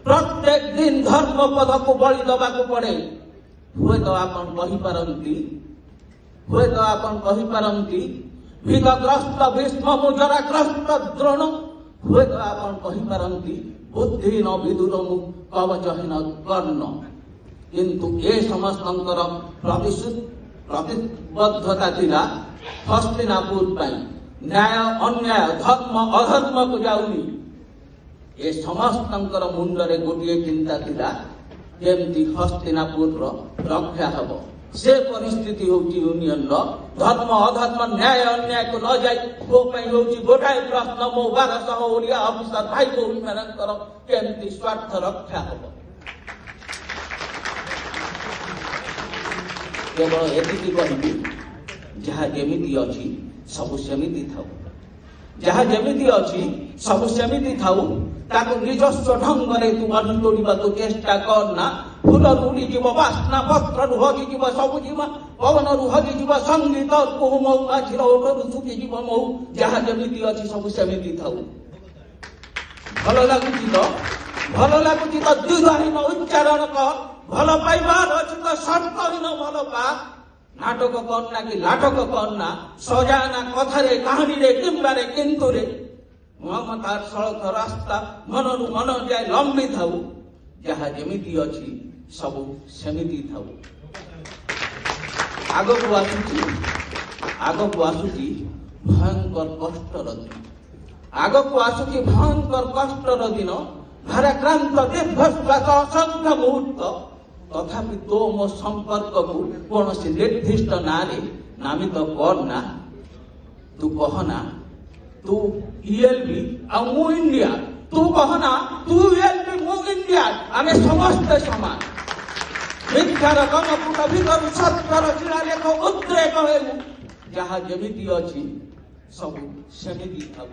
प्रत्येक दिन धर्मपद को बलि दबा को पड़े हुए तो आपन कही भीतग्रस्त भीष्म मुजराग्रस्त द्रोण हुए तो आपन कही बुद्धि न विदुर मु कवचहीन कर्ण किंतु ये समस्त प्रतिबद्धता थिला हस्तिनापुर न्याय अन्याय धर्म अधर्म को जाऊनी ए समस्त मुंडरे गोटे चिंता थिला केमती हस्तिनापुर रक्षा हब से परिस्थिति होची यूनियन धर्म अधर्म न्याय अन्याय को न जाई गोटाए प्रश्न मो 1200 ओडिया अफिसर भाई भौणी मानकर केमती स्वार्थ रक्षा हब केवल एति कहबी जहाँ जेमिति अछि सबु सेमिति थाउ जहाँ जेमिति अछि सबु सेमिति थाउ ताको निजस्व ढंग रे तू बन तोड़ीबा तो चेष्टा करना फूल रूढ़ी जीव बास्ना पत्र हगी जीव सबु जीव पवन हगी जीव संगीत कुहुम माछिर ओठरू सुखी जीव मऊ जहाँ जेमिति अछि सबु सेमिति थाउ भल लागुची तो दीर्घहीन उच्चारण कर भल पाइबार अछि तो शर्तहीन भल पा नाटक करना कि लाटक करना सजाना कथारे कहानी रे किंबारे किंतु रे ममतार सड़क रास्ता मनरु मन जाए लंबी थाउ जहाँ जेमिति अछि सबु सेमिति थाउ आगकु आसुची भयंकर कष्टर दिन आगकु आसुची भयंकर कष्टर दिन भाराक्रांत दीर्घश्वास असंख्य मुहूर्त तथापि तो मो संपर्क को कौन से निर्दिष्ट नारे नामित करना तू कहना तू ईएलबी मु इंडिया तू कहना तू ईएलबी मु इंडिया आमे समस्त समान मिथ्यार गणपुट भीतर सत्यर शिलालेख उद्रेक हेबु जहाँ जेमिति अछि सबु सेमिति थाउ।